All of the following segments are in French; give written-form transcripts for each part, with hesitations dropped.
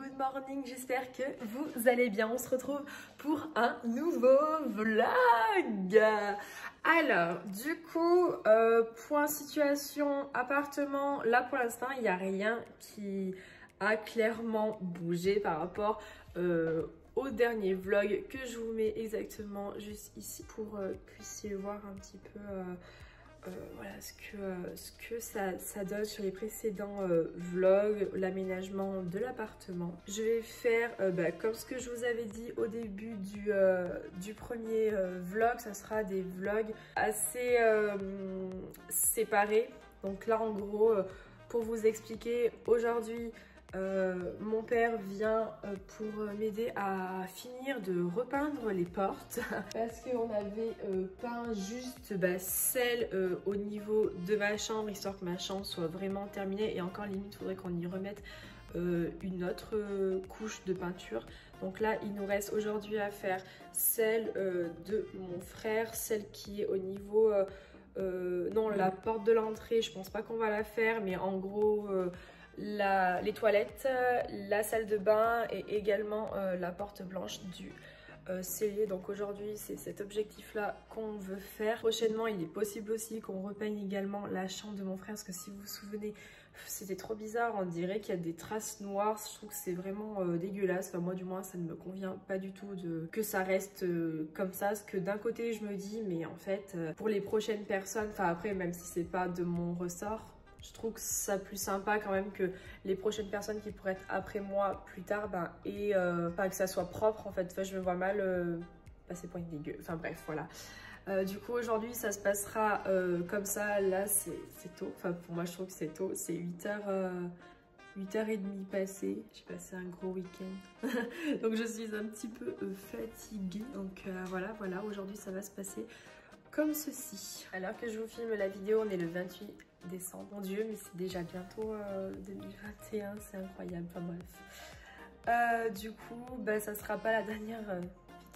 good morning, j'espère que vous allez bien. On se retrouve pour un nouveau vlog. Alors, du coup, point situation appartement, là pour l'instant il n'y a rien qui a clairement bougé par rapport au dernier vlog que je vous mets exactement juste ici pour que vous puissiez voir un petit peu voilà ce que ça donne sur les précédents vlogs, l'aménagement de l'appartement. Je vais faire comme ce que je vous avais dit au début du premier vlog, ça sera des vlogs assez séparés. Donc là en gros, pour vous expliquer, aujourd'hui mon père vient pour m'aider à finir de repeindre les portes parce qu'on avait peint juste celle au niveau de ma chambre, histoire que ma chambre soit vraiment terminée, et encore limite il faudrait qu'on y remette une autre couche de peinture. Donc là il nous reste aujourd'hui à faire celle de mon frère, celle qui est au niveau non, la porte de l'entrée je pense pas qu'on va la faire, mais en gros les toilettes, la salle de bain et également la porte blanche du cellier. Donc aujourd'hui c'est cet objectif là qu'on veut faire. Prochainement il est possible aussi qu'on repeigne également la chambre de mon frère, parce que si vous vous souvenez c'était trop bizarre, on dirait qu'il y a des traces noires. Je trouve que c'est vraiment dégueulasse, enfin moi du moins ça ne me convient pas du tout que ça reste comme ça, parce que d'un côté je me dis mais en fait pour les prochaines personnes, enfin après même si c'est pas de mon ressort, je trouve que ça plus sympa quand même que les prochaines personnes qui pourraient être après moi plus tard, et pas que ça soit propre en fait. Enfin, je me vois mal passer pour une dégueu. Enfin bref, voilà. Du coup aujourd'hui ça se passera comme ça. Là c'est tôt, enfin pour moi je trouve que c'est tôt, c'est 8h30 passé. J'ai passé un gros week-end donc je suis un petit peu fatiguée. Donc voilà, aujourd'hui ça va se passer comme ceci. Alors que je vous filme la vidéo, on est le 28 décembre. Mon Dieu, mais c'est déjà bientôt 2021, c'est incroyable. Enfin bref. Du coup, ça sera pas la dernière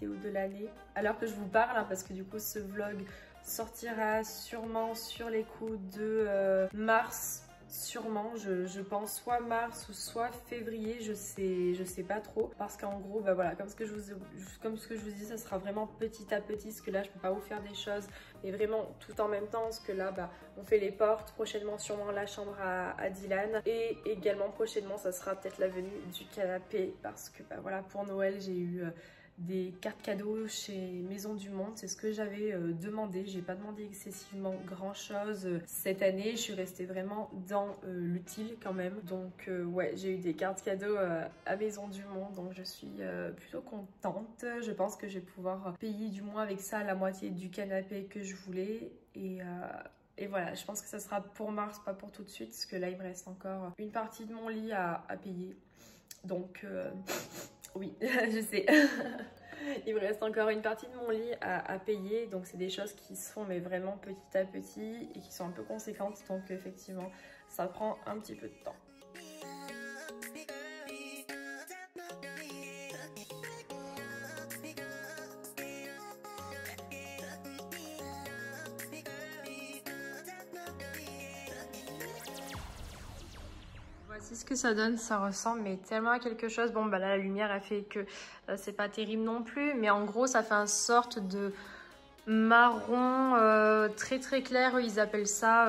vidéo de l'année. Alors que je vous parle, hein, parce que du coup, ce vlog sortira sûrement sur les coups de mars. Sûrement, je pense soit mars ou soit février, je sais pas trop, parce qu'en gros voilà, comme ce que je vous dis, ça sera vraiment petit à petit, parce que là je peux pas vous faire des choses mais vraiment tout en même temps, parce que là on fait les portes, prochainement sûrement la chambre à Dylan, et également prochainement ça sera peut-être la venue du canapé, parce que voilà, pour Noël j'ai eu des cartes cadeaux chez Maison du Monde, c'est ce que j'avais demandé. J'ai pas demandé excessivement grand chose cette année, je suis restée vraiment dans l'utile quand même. Donc ouais, j'ai eu des cartes cadeaux à Maison du Monde, donc je suis plutôt contente. Je pense que je vais pouvoir payer du moins avec ça la moitié du canapé que je voulais, et voilà, je pense que ça sera pour mars, pas pour tout de suite, parce que là il me reste encore une partie de mon lit à payer. Donc oui, je sais. Il me reste encore une partie de mon lit à payer, donc c'est des choses qui se font mais vraiment petit à petit et qui sont un peu conséquentes, donc effectivement ça prend un petit peu de temps. Voici ce que ça donne, ça ressemble mais tellement à quelque chose. Bon là la lumière a fait que c'est pas terrible non plus, mais en gros ça fait une sorte de marron très clair. Eux, ils appellent ça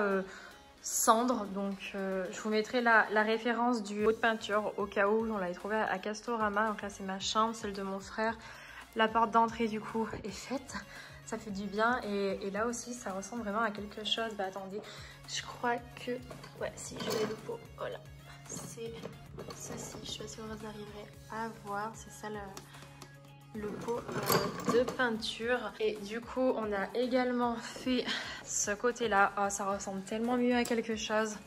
cendre. Donc je vous mettrai la référence du pot de peinture au cas où on l'avait trouvé à Castorama. Donc là c'est ma chambre, celle de mon frère. La porte d'entrée du coup est faite, ça fait du bien, et là aussi ça ressemble vraiment à quelque chose. Attendez, je crois que ouais, si je mets le pot, voilà, c'est ceci, je sais pas si vous arriverez à voir, c'est ça le pot de peinture. Et du coup on a également fait ce côté là. Oh, ça ressemble tellement mieux à quelque chose,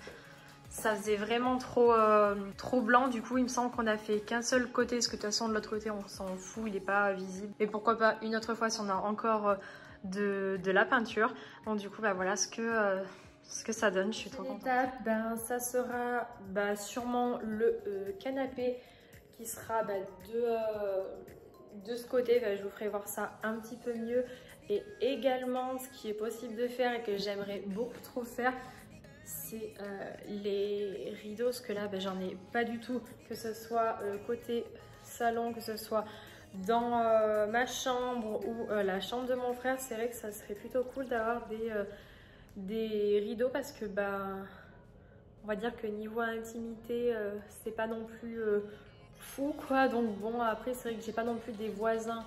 ça faisait vraiment trop blanc. Du coup il me semble qu'on a fait qu'un seul côté, parce que de toute façon de l'autre côté on s'en fout, il n'est pas visible, mais pourquoi pas une autre fois si on a encore de la peinture. Donc du coup voilà ce que ça donne, je suis trop contente. Ça sera sûrement le canapé qui sera de ce côté. Je vous ferai voir ça un petit peu mieux. Et également ce qui est possible de faire et que j'aimerais beaucoup trop faire, c'est les rideaux, parce que là ben, j'en ai pas du tout, que ce soit côté salon, que ce soit dans ma chambre ou la chambre de mon frère. C'est vrai que ça serait plutôt cool d'avoir des rideaux parce que bah, on va dire que niveau intimité c'est pas non plus fou quoi. Donc bon, après c'est vrai que j'ai pas non plus des voisins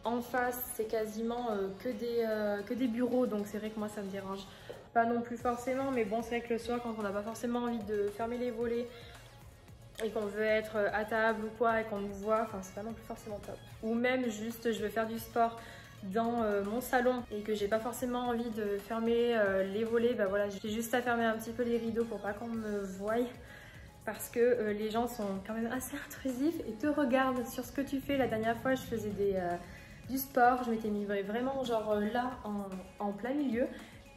en face, c'est quasiment que des bureaux, donc c'est vrai que moi ça me dérange pas non plus forcément. Mais bon, c'est vrai que le soir quand on n'a pas forcément envie de fermer les volets et qu'on veut être à table ou quoi et qu'on nous voit, enfin c'est pas non plus forcément top. Ou même juste je veux faire du sport dans mon salon et que j'ai pas forcément envie de fermer les volets, bah voilà, j'ai juste à fermer un petit peu les rideaux pour pas qu'on me voie, parce que les gens sont quand même assez intrusifs et te regardent sur ce que tu fais. La dernière fois je faisais du sport, je m'étais mis vraiment genre là en plein milieu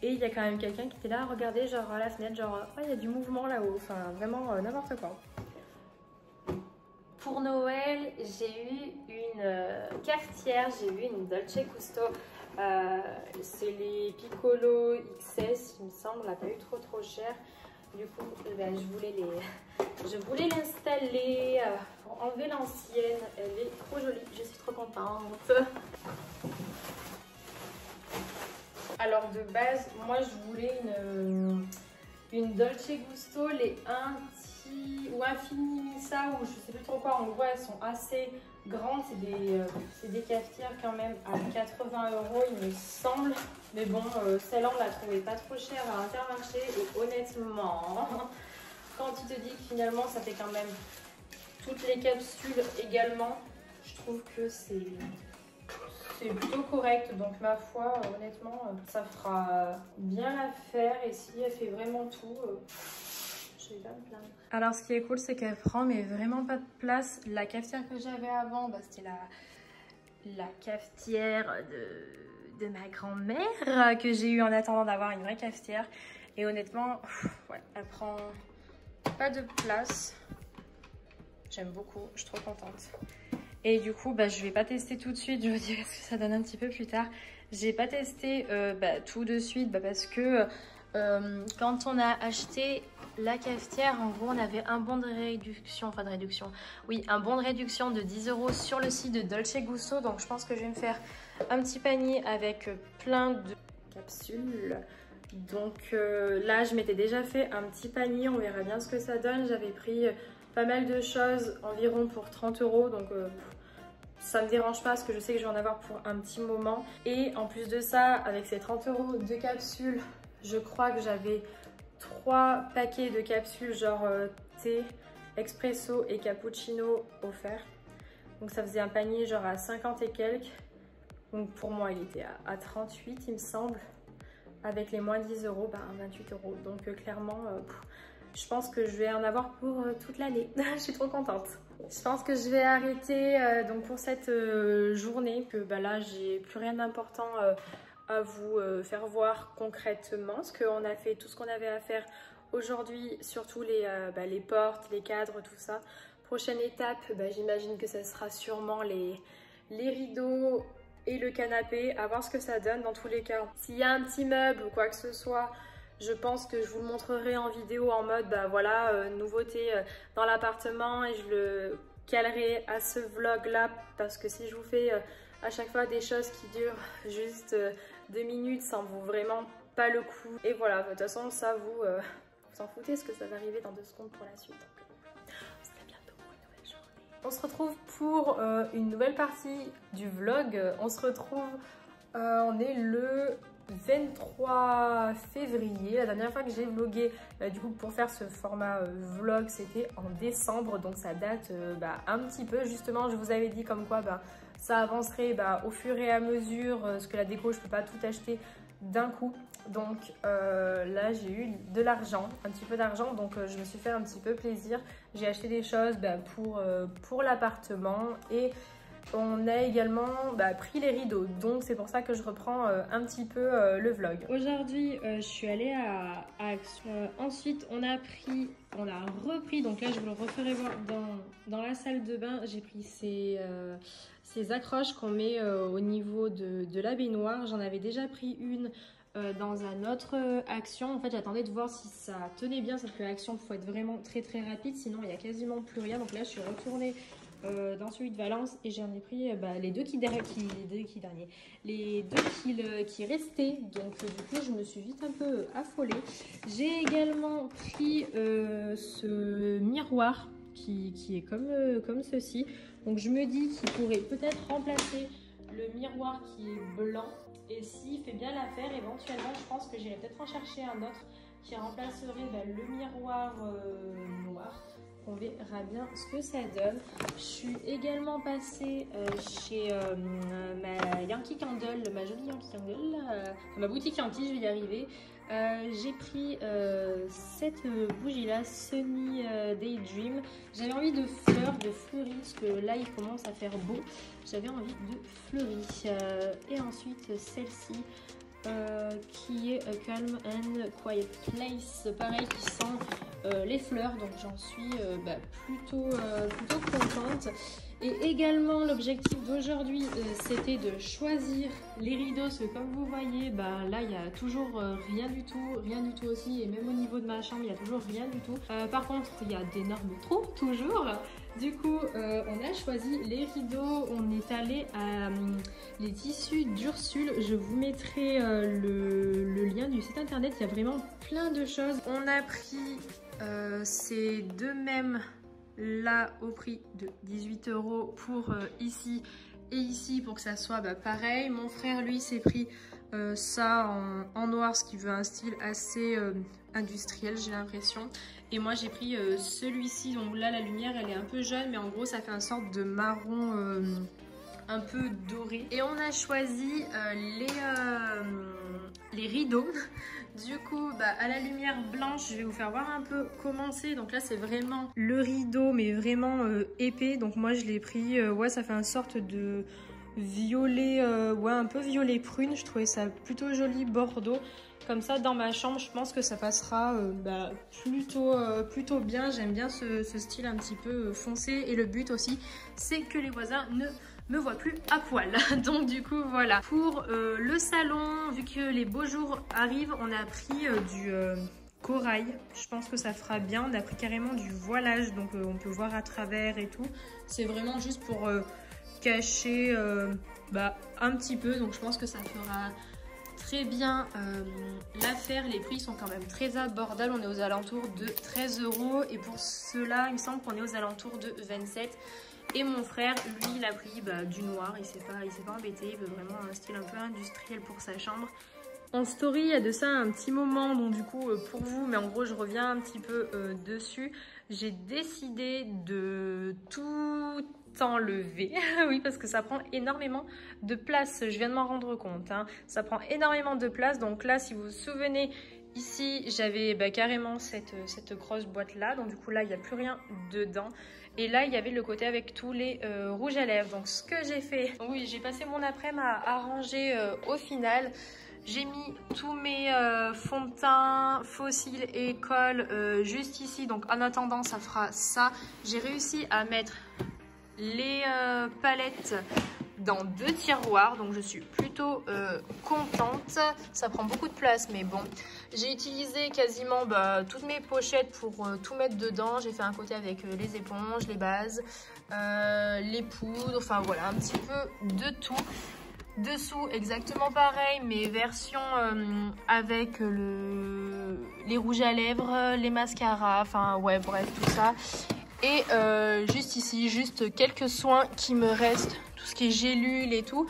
et il y a quand même quelqu'un qui était là à regarder genre à la fenêtre, genre oh, il y a du mouvement là-haut, enfin vraiment n'importe quoi. Pour Noël, j'ai eu une cafetière, j'ai eu une Dolce Gusto. C'est les Piccolo XS, il me semble, elle n'a pas eu trop cher. Du coup, ben, je voulais l'installer pour enlever l'ancienne. Elle est trop jolie, je suis trop contente. Alors de base, moi je voulais une Dolce Gusto, les Inti ou Infinimissa ou je sais plus trop quoi. En gros, elles sont assez grandes. C'est des cafetières quand même à 80 € il me semble. Mais bon, celle-là on la trouvait pas trop chère à Intermarché. Et honnêtement, quand tu te dis que finalement ça fait quand même toutes les capsules également, je trouve que c'est plutôt correct, donc ma foi, honnêtement, ça fera bien l'affaire. Et si elle fait vraiment tout, je vais pas me plaindre. Alors ce qui est cool, c'est qu'elle prend mais vraiment pas de place. La cafetière que j'avais avant, bah, c'était la cafetière de ma grand-mère que j'ai eu en attendant d'avoir une vraie cafetière. Et honnêtement, ouais, elle prend pas de place. J'aime beaucoup, je suis trop contente. Et du coup, bah, je vais pas tester tout de suite, je vous dirai ce que ça donne un petit peu plus tard. J'ai pas testé tout de suite parce que quand on a acheté la cafetière, en gros, on avait un bon de réduction, enfin de réduction, oui, un bon de réduction de 10 € sur le site de Dolce Gusto. Donc je pense que je vais me faire un petit panier avec plein de capsules. Donc là, je m'étais déjà fait un petit panier, on verra bien ce que ça donne. J'avais pris pas mal de choses, environ pour 30 €, donc ça me dérange pas parce que je sais que je vais en avoir pour un petit moment. Et en plus de ça, avec ces 30 € de capsules, je crois que j'avais 3 paquets de capsules genre thé, expresso et cappuccino offerts. Donc ça faisait un panier genre à 50 et quelques. Donc pour moi, il était à 38 il me semble. Avec les moins 10 €, bah 28 €. Donc clairement, je pense que je vais en avoir pour toute l'année. Je suis trop contente. Je pense que je vais arrêter donc pour cette journée. Que bah, là, j'ai plus rien d'important à vous faire voir concrètement. Parce qu'on a fait tout ce qu'on avait à faire aujourd'hui. Surtout les portes, les cadres, tout ça. Prochaine étape, bah, j'imagine que ça sera sûrement les rideaux et le canapé, à voir ce que ça donne dans tous les cas. S'il y a un petit meuble ou quoi que ce soit, je pense que je vous le montrerai en vidéo en mode bah voilà, nouveauté dans l'appartement, et je le calerai à ce vlog là, parce que si je vous fais à chaque fois des choses qui durent juste 2 minutes, ça en vaut vraiment pas le coup. Et voilà, de toute façon ça vous en foutez, parce que ça va arriver dans 2 secondes pour la suite. On se retrouve pour une nouvelle partie du vlog. On se retrouve, on est le 23 février. La dernière fois que j'ai vlogué, du coup pour faire ce format vlog, c'était en décembre. Donc ça date un petit peu. Justement, je vous avais dit comme quoi ça avancerait au fur et à mesure. Parce que la déco, je peux pas tout acheter d'un coup. Donc là j'ai eu de l'argent, un petit peu d'argent, donc je me suis fait un petit peu plaisir. J'ai acheté des choses pour l'appartement, et on a également pris les rideaux, donc c'est pour ça que je reprends un petit peu le vlog. Aujourd'hui je suis allée à Action. Ensuite on a repris, donc là je vous le referai voir dans la salle de bain. J'ai pris ces accroches qu'on met au niveau de la baignoire. J'en avais déjà pris une dans un autre Action. En fait, j'attendais de voir si ça tenait bien, parce que Action, il faut être vraiment très rapide, sinon il n'y a quasiment plus rien. Donc là, je suis retournée dans celui de Valence et j'en ai pris les deux qui restaient. Donc du coup, je me suis vite un peu affolée. J'ai également pris ce miroir qui est comme ceci. Donc je me dis qu'il pourrait peut-être remplacer le miroir qui est blanc. Et s'il fait bien l'affaire, éventuellement, je pense que j'irai peut-être en chercher un autre qui remplacerait le miroir noir. On verra bien ce que ça donne. Je suis également passée chez ma Yankee Candle, ma jolie Yankee Candle, ma boutique Yankee, je vais y arriver. J'ai pris cette bougie là, Sunny Daydream. J'avais envie de fleurs, de fleuris, parce que là il commence à faire beau. J'avais envie de fleuris. Et ensuite celle-ci qui est Calm and Quiet Place. Pareil, qui sent les fleurs, donc j'en suis plutôt contente. Et également l'objectif d'aujourd'hui c'était de choisir les rideaux, parce que comme vous voyez là il y a toujours rien du tout aussi, et même au niveau de ma chambre il y a toujours rien du tout. Par contre il y a d'énormes trous toujours. Du coup on a choisi les rideaux, on est allé à les tissus d'Ursule. Je vous mettrai le lien du site internet, il y a vraiment plein de choses. On a pris ces deux mêmes là au prix de 18 € pour ici et ici, pour que ça soit pareil. Mon frère lui s'est pris ça en noir, ce qui veut un style assez industriel, j'ai l'impression. Et moi j'ai pris celui-ci, donc là la lumière elle est un peu jaune, mais en gros ça fait une sorte de marron un peu doré. Et on a choisi les rideaux. Du coup, à la lumière blanche, je vais vous faire voir un peu comment c'est. Donc là, c'est vraiment le rideau, mais vraiment épais. Donc moi, je l'ai pris, ça fait une sorte de violet, un peu violet prune. Je trouvais ça plutôt joli, bordeaux. Comme ça, dans ma chambre, je pense que ça passera plutôt bien. J'aime bien ce style un petit peu foncé. Et le but aussi, c'est que les voisins ne me voient plus à poil. Donc du coup voilà. Pour le salon, vu que les beaux jours arrivent, on a pris du corail. Je pense que ça fera bien. On a pris carrément du voilage, donc on peut voir à travers et tout. C'est vraiment juste pour cacher un petit peu. Donc je pense que ça fera très bien l'affaire. Les prix sont quand même très abordables. On est aux alentours de 13 €. Et pour cela, il me semble qu'on est aux alentours de 27 €. Et mon frère, lui, il a pris du noir, il s'est pas embêté, il veut vraiment un style un peu industriel pour sa chambre. En story, il y a de ça un petit moment, donc du coup, pour vous, mais en gros, je reviens un petit peu dessus. J'ai décidé de tout enlever, oui, parce que ça prend énormément de place, je viens de m'en rendre compte, hein. Ça prend énormément de place, donc là, si vous vous souvenez, ici, j'avais carrément cette grosse boîte-là, donc du coup, là, il n'y a plus rien dedans. Et là, il y avait le côté avec tous les rouges à lèvres. Donc, ce que j'ai fait, oui, j'ai passé mon après-midi à ranger au final. J'ai mis tous mes fonds de teint, faux cils et colle juste ici. Donc, en attendant, ça fera ça. J'ai réussi à mettre les palettes dans 2 tiroirs, donc je suis plutôt contente. Ça prend beaucoup de place, mais bon. J'ai utilisé quasiment toutes mes pochettes pour tout mettre dedans. J'ai fait un côté avec les éponges, les bases, les poudres, enfin voilà, un petit peu de tout. Dessous, exactement pareil, mais version avec les rouges à lèvres, les mascaras, enfin ouais, bref, tout ça. Et juste ici, juste quelques soins qui me restent, tout ce qui est gélules et tout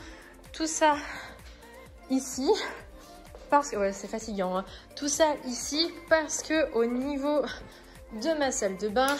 ça ici, parce que ouais, c'est fatigant, hein. Tout ça ici parce que au niveau de ma salle de bain,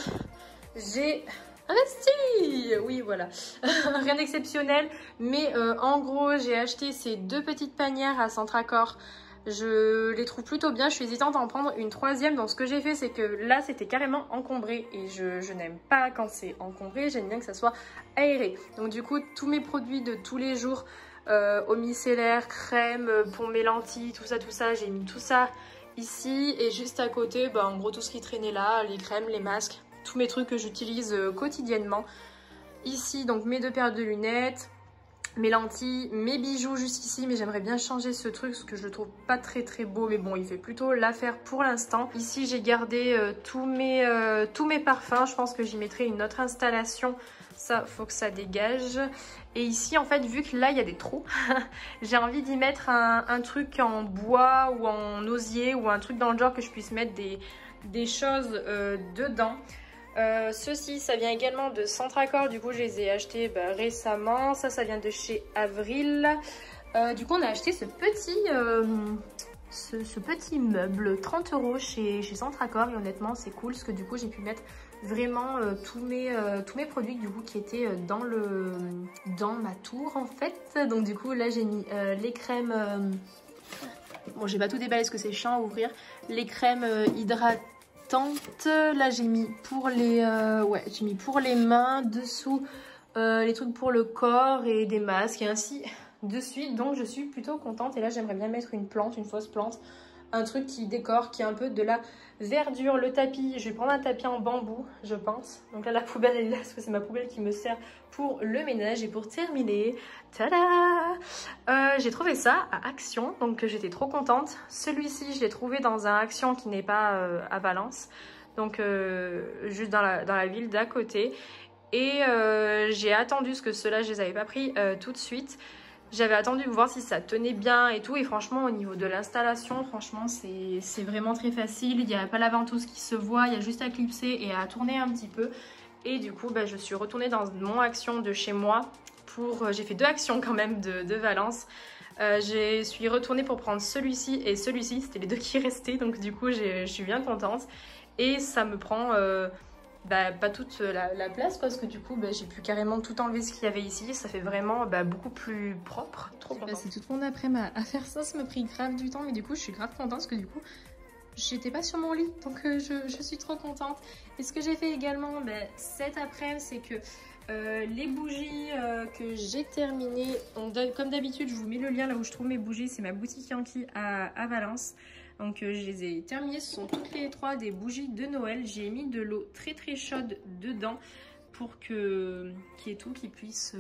j'ai investi, oui voilà, rien d'exceptionnel, mais en gros j'ai acheté ces 2 petites panières à Centracor. Je les trouve plutôt bien, je suis hésitante à en prendre une 3e. Donc ce que j'ai fait, c'est que là c'était carrément encombré et je n'aime pas quand c'est encombré, j'aime bien que ça soit aéré. Donc du coup tous mes produits de tous les jours, eau micellaire, crème pour mes lentilles, tout ça, j'ai mis tout ça ici. Et juste à côté, en gros tout ce qui traînait là, les crèmes, les masques, tous mes trucs que j'utilise quotidiennement. Ici donc mes 2 paires de lunettes, mes lentilles, mes bijoux jusqu'ici, mais j'aimerais bien changer ce truc parce que je le trouve pas très beau, mais bon, il fait plutôt l'affaire pour l'instant. Ici, j'ai gardé tous mes parfums. Je pense que j'y mettrai une autre installation. Ça, faut que ça dégage. Et ici, en fait, vu que là, il y a des trous, j'ai envie d'y mettre un truc en bois ou en osier ou un truc dans le genre que je puisse mettre des choses dedans. Ceci, ça vient également de Centracor. Du coup, je les ai achetés récemment. Ça vient de chez Avril. Du coup, on a acheté ce petit meuble, 30 € chez Centracor. Et honnêtement, c'est cool parce que du coup, j'ai pu mettre vraiment tous mes produits du coup qui étaient dans ma tour en fait. Donc du coup, là, j'ai mis les crèmes. Bon, j'ai pas tout déballé parce que c'est chiant à ouvrir. Les crèmes hydratantes. Là, j'ai mis pour les mains, dessous les trucs pour le corps et des masques et ainsi de suite. Donc, je suis plutôt contente. Et là, j'aimerais bien mettre une plante, une fausse plante, un truc qui décore, qui a un peu de la verdure. Le tapis, je vais prendre un tapis en bambou, je pense. Donc là, la poubelle elle est là parce que c'est ma poubelle qui me sert pour le ménage. Et pour terminer, tada, j'ai trouvé ça à Action, donc j'étais trop contente. Celui-ci, je l'ai trouvé dans un Action qui n'est pas à Valence, donc juste dans la ville d'à côté. Et j'ai attendu, parce que ceux-là, je les avais pas pris tout de suite. J'avais attendu voir si ça tenait bien et tout. Et franchement, au niveau de l'installation, franchement, c'est vraiment très facile. Il n'y a pas la ventouse qui se voit. Il y a juste à clipser et à tourner un petit peu. Et du coup, je suis retournée dans mon Action de chez moi. J'ai fait 2 Actions quand même de Valence. Je suis retournée pour prendre celui-ci et celui-ci. C'était les 2 qui restaient. Donc du coup, je suis bien contente. Et ça me prend... pas toute la place parce que du coup j'ai pu carrément tout enlever ce qu'il y avait ici. Ça fait vraiment beaucoup plus propre. Trop contente. C'est toute mon après-midi à faire ça. Ça m'a pris grave du temps mais du coup je suis grave contente parce que du coup j'étais pas sur mon lit, donc je suis trop contente. Et ce que j'ai fait également cet après-midi, c'est que les bougies que j'ai terminées, comme d'habitude je vous mets le lien là où je trouve mes bougies, c'est ma boutique Yankee à Valence. Donc je les ai terminées, ce sont toutes les 3 des bougies de Noël. J'ai mis de l'eau très chaude dedans pour qu'il y ait tout qui puisse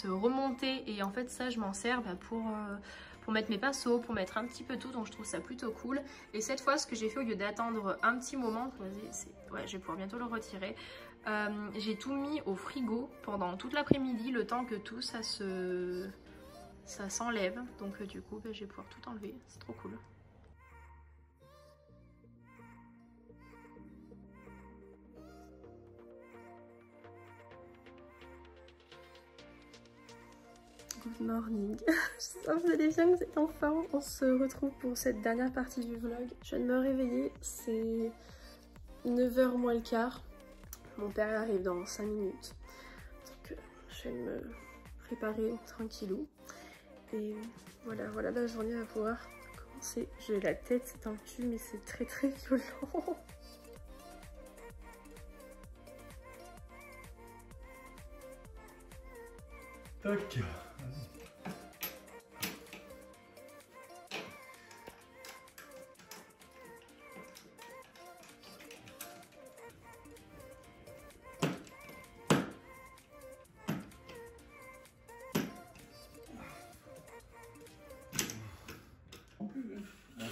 remonter. Et en fait ça je m'en sers pour mettre mes pinceaux, pour mettre un petit peu tout, donc je trouve ça plutôt cool. Et cette fois, ce que j'ai fait, au lieu d'attendre un petit moment, je vais pouvoir bientôt le retirer, j'ai tout mis au frigo pendant toute l'après-midi, le temps que tout ça s'enlève. Donc du coup, je vais pouvoir tout enlever, c'est trop cool. Good morning, j'espère que vous allez bien, que vous êtes en forme. On se retrouve pour cette dernière partie du vlog. Je viens de me réveiller, c'est 9h moins le quart. Mon père arrive dans 5 minutes. Donc je vais me préparer tranquillou. Et voilà la journée va pouvoir commencer. J'ai la tête tendue mais c'est très violent. Tac.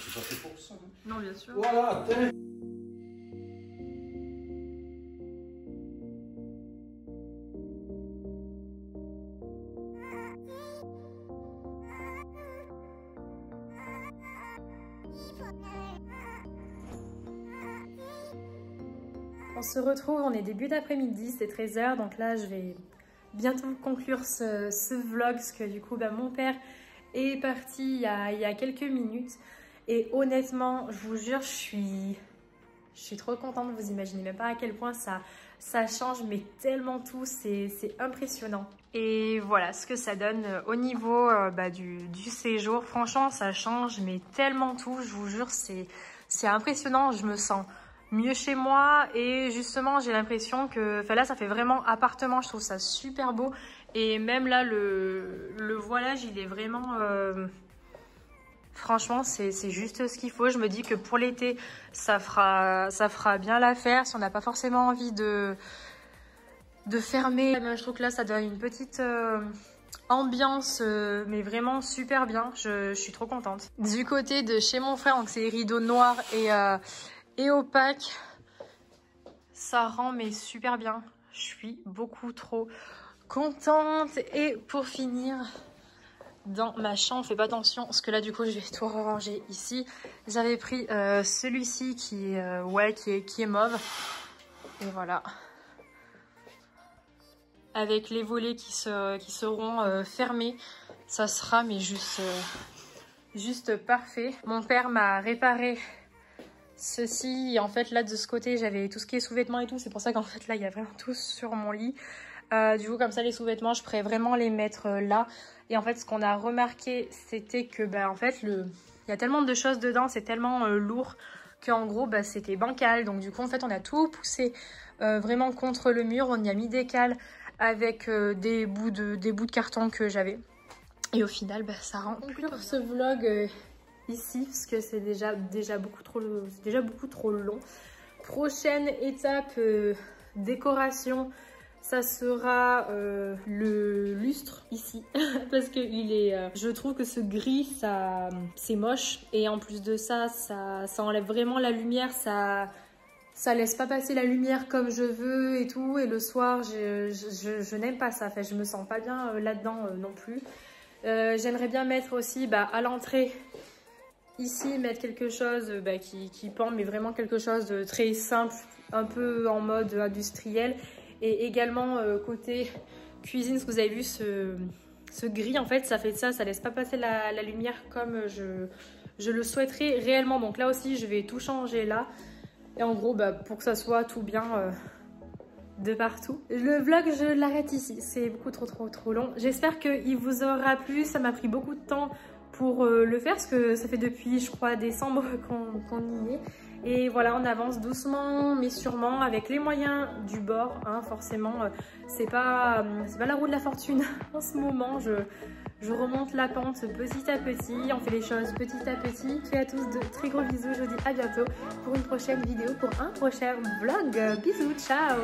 C'est pas fait pour ça. Non, bien sûr. Voilà, on se retrouve, on est début d'après-midi, c'est 13h, donc là je vais bientôt conclure ce vlog parce que du coup mon père est parti il y a quelques minutes et honnêtement je vous jure je suis trop contente, vous imaginez même pas à quel point ça change mais tellement tout, c'est impressionnant. Et voilà ce que ça donne au niveau du séjour, franchement ça change mais tellement tout, je vous jure c'est impressionnant, je me sens mieux chez moi et justement j'ai l'impression que là ça fait vraiment appartement, je trouve ça super beau et même là le voilage il est vraiment franchement c'est juste ce qu'il faut. Je me dis que pour l'été ça fera bien l'affaire si on n'a pas forcément envie de fermer. Je trouve que là ça donne une petite ambiance, mais vraiment super bien. Je suis trop contente. Du côté de chez mon frère, donc c'est les rideaux noirs et opaques. Ça rend mais super bien. Je suis beaucoup trop contente. Et pour finir, dans ma chambre, fais pas attention parce que là du coup je vais tout ranger ici. J'avais pris celui-ci qui est mauve. Et voilà. Avec les volets qui seront fermés. Ça sera mais juste parfait. Mon père m'a réparé ceci. Et en fait là de ce côté j'avais tout ce qui est sous-vêtements et tout. C'est pour ça qu'en fait là il y a vraiment tout sur mon lit. Du coup comme ça les sous-vêtements je pourrais vraiment les mettre là. Et en fait ce qu'on a remarqué c'était que en fait il y a tellement de choses dedans. C'est tellement lourd qu'en gros c'était bancal. Donc du coup en fait on a tout poussé vraiment contre le mur. On y a mis des cales avec des bouts de carton que j'avais. Et au final ça rend pour ce vlog ici parce que c'est déjà beaucoup trop long. Prochaine étape décoration, ça sera le lustre ici parce que je trouve que ce gris c'est moche et en plus de ça enlève vraiment la lumière, ça laisse pas passer la lumière comme je veux et tout. Et le soir je n'aime pas ça, enfin, je me sens pas bien là-dedans non plus. J'aimerais bien mettre aussi à l'entrée ici, mettre quelque chose qui pend, mais vraiment quelque chose de très simple, un peu en mode industriel. Et également côté cuisine, ce que vous avez vu, ce gris en fait, ça fait ça laisse pas passer la lumière comme je le souhaiterais réellement. Donc là aussi je vais tout changer là. Et en gros pour que ça soit tout bien de partout. Le vlog je l'arrête ici, c'est beaucoup trop long. J'espère qu'il vous aura plu, ça m'a pris beaucoup de temps pour le faire parce que ça fait depuis je crois décembre qu'on y est. Et voilà, on avance doucement mais sûrement avec les moyens du bord, hein, forcément c'est pas la roue de la fortune en ce moment. Je remonte la pente petit à petit, on fait les choses petit à petit. Je fais à tous de très gros bisous, je vous dis à bientôt pour une prochaine vidéo, pour un prochain vlog. Bisous, ciao.